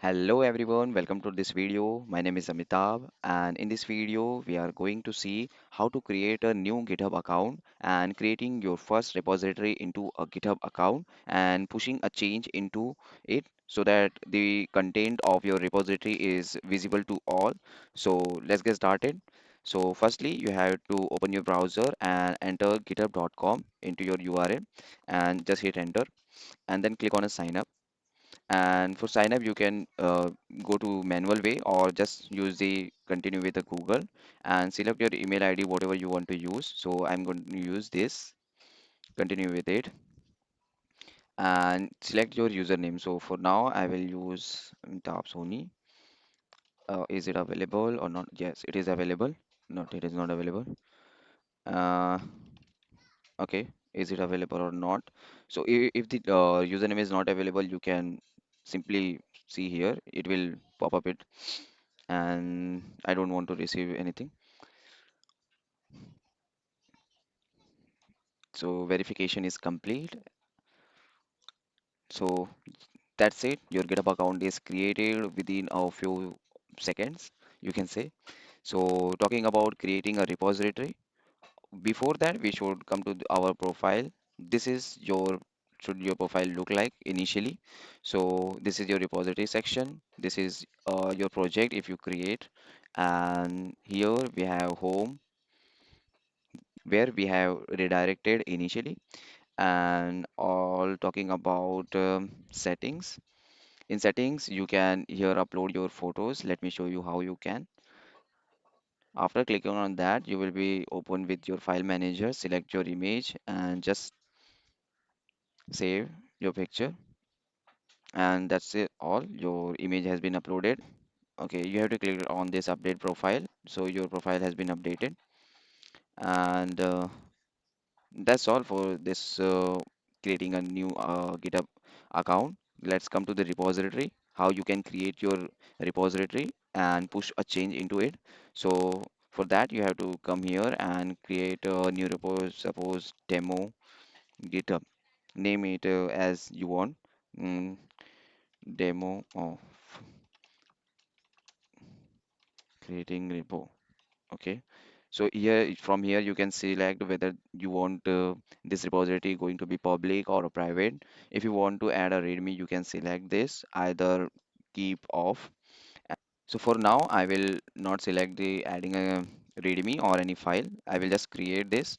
Hello everyone, welcome to this video. My name is Amitabh, and in this video we are going to see how to create a new GitHub account and creating your first repository into a GitHub account and pushing a change into it so that the content of your repository is visible to all. So let's get started. So firstly, you have to open your browser and enter github.com into your URL and just hit enter and then click on a sign up. And for sign up, you can go to manual way or just use the continue with the Google and select your email ID, whatever you want to use. So I'm going to use this, continue with it and select your username. So for now, I will use Tab Sony. Is it available or not? Yes, it is available. Not, it is not available. Uh, okay, is it available or not? So if the username is not available, you can simply see here, it will pop up it and I don't want to receive anything. So verification is complete. So that's it. Your GitHub account is created within a few seconds, you can say. So talking about creating a repository, before that we should come to our profile. This is your should your profile look like initially. So this is your repository section. This is your project if you create, and here we have home where we have redirected initially and all talking about settings. In settings, you can here upload your photos. Let me show you how you can. After clicking on that, you will be open with your file manager. Select your image and just save your picture. And that's it all. Your image has been uploaded. Okay, you have to click on this update profile. So your profile has been updated. And that's all for this creating a new GitHub account. Let's come to the repository, how you can create your repository and push a change into it. So for that, you have to come here and create a new repo, suppose demo GitHub. Name it as you want. Mm, demo of creating repo. Okay. So here, from here, you can select whether you want this repository going to be public or a private. If you want to add a README, you can select this, either keep off. So for now, I will not select the adding a README or any file. I will just create this.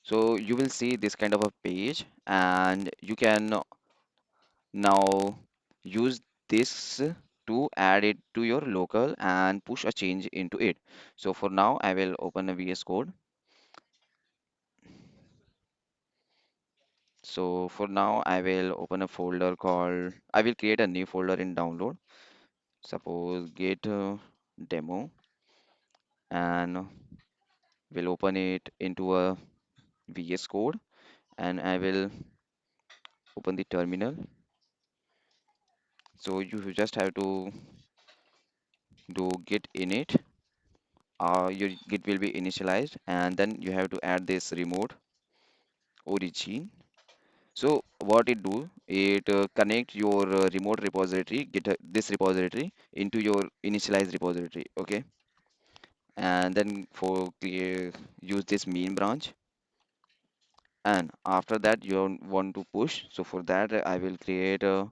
So you will see this kind of a page, and you can now use this to add it to your local and push a change into it. So for now, I will open a VS Code. So for now, I will open a folder called, I will create a new folder in download. Suppose Git demo, and will open it into a VS Code, and I will open the terminal. So you just have to do git init. Your Git will be initialized, and then you have to add this remote origin. So what it do, it connect your remote repository, this repository into your initialized repository, okay? And then for clear, use this main branch. And after that, you want to push. So for that, I will create a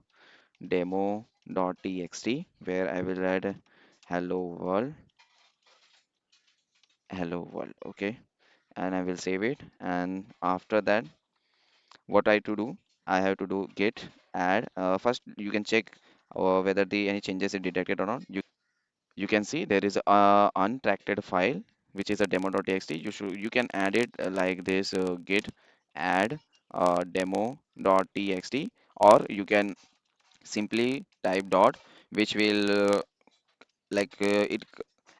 demo.txt where I will add hello world, hello world, okay? And I will save it. And after that, what I to do, I have to do git add. First, you can check whether the any changes is detected or not. You can see there is a untracked file which is a demo.txt. You can add it like this git add demo.txt, or you can simply type dot, which will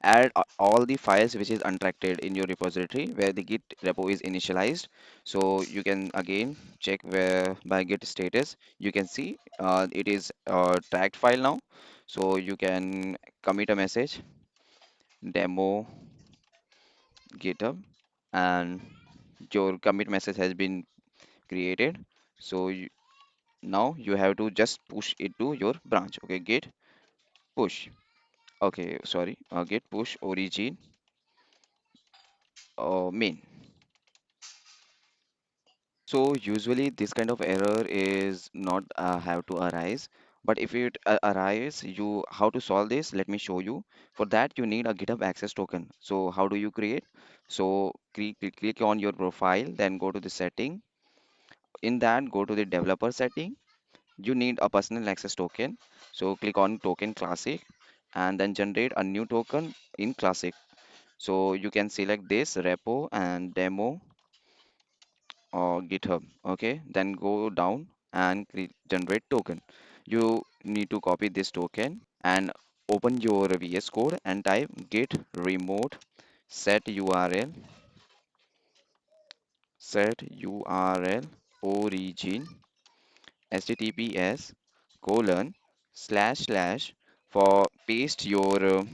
add all the files which is untracked in your repository where the git repo is initialized. So you can again check where by git status you can see it is a tracked file now. So you can commit a message demo github, and your commit message has been created. So Now you have to just push it to your branch. Okay, git push. Okay, sorry, git push origin main. So usually this kind of error is not have to arise, but if it arise, you how to solve this? Let me show you. For that, you need a GitHub access token. So how do you create? So click on your profile, then go to the setting. In that, go to the developer setting. You need a personal access token. So click on token classic, and then generate a new token in classic. So you can select this repo and demo or GitHub. Okay, then go down and generate token. You need to copy this token and open your VS Code and type git remote set URL origin https colon slash for paste your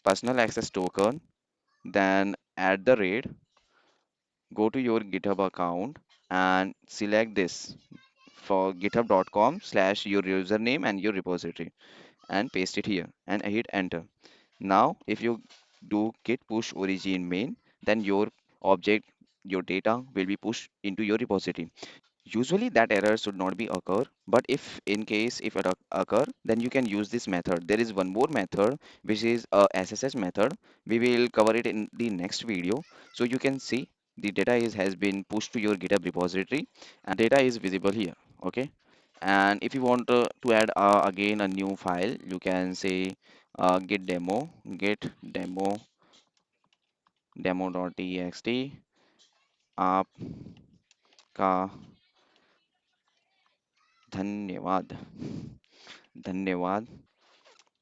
personal access token, then at the rate go to your GitHub account and select this for github.com slash your username and your repository and paste it here and hit enter. Now if you do git push origin main, then your object, your data will be pushed into your repository. Usually that error should not be occur, but if in case if it occur, then you can use this method. There is one more method which is a SSH method. We will cover it in the next video. So you can see the data is has been pushed to your GitHub repository and data is visible here. Okay. And if you want to add again a new file, you can say git demo.txt आपका धन्यवाद धन्यवाद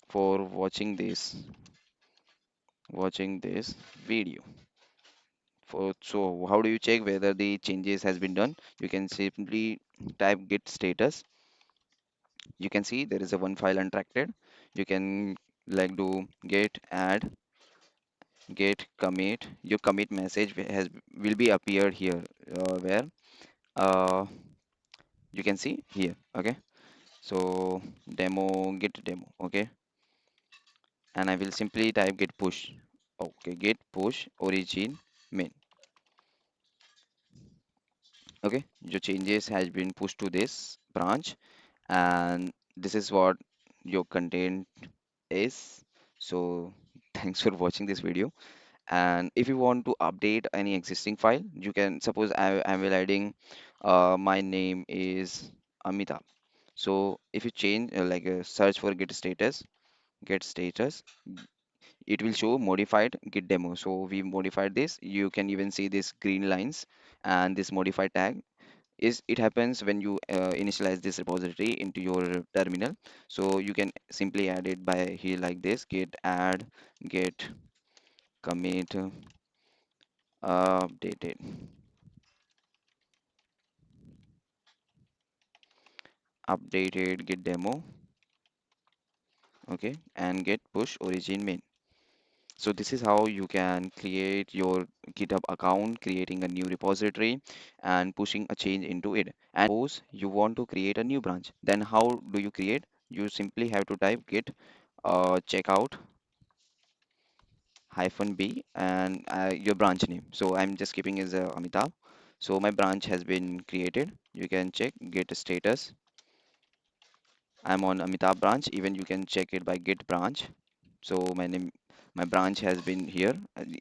for watching this video. So how do you check whether the changes has been done? You can simply type git status. You can see there is a one file untracked. You can like do git add git commit. Your commit message has will be appeared here where uh, you can see here. Okay, so git demo. Okay, and I will simply type git push. Okay, git push origin main. Okay, your changes has been pushed to this branch, and this is what your content is. So thanks for watching this video. And if you want to update any existing file, you can suppose I will adding my name is Amitabh. So if you change search for get status, it will show modified git demo. So we modified this. You can even see this green lines and this modified tag is it happens when you initialize this repository into your terminal. So you can simply add it by here like this git add git commit updated git demo. Okay, and git push origin main. So this is how you can create your GitHub account, creating a new repository and pushing a change into it. And suppose you want to create a new branch, then how do you create? You simply have to type git checkout hyphen b and your branch name. So I'm just keeping as Amitabh. So my branch has been created. You can check git status. I'm on Amitabh branch. Even you can check it by git branch. So my branch has been here.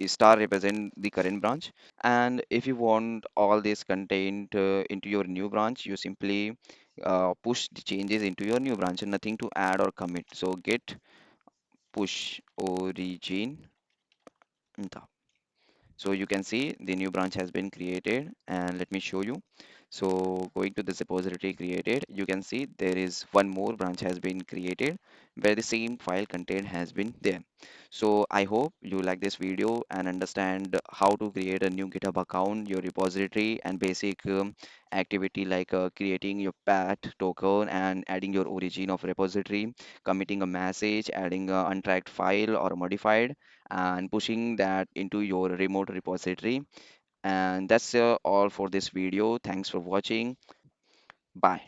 Star represent the current branch. And if you want all this content into your new branch, you simply push the changes into your new branch and nothing to add or commit. So git push origin. So you can see the new branch has been created and let me show you. So going to this repository created, you can see there is one more branch has been created where the same file content has been there. So I hope you like this video and understand how to create a new GitHub account, your repository and basic activity like creating your path token and adding your origin of repository, committing a message, adding a untracked file or modified and pushing that into your remote repository. And that's all for this video. Thanks for watching. Bye.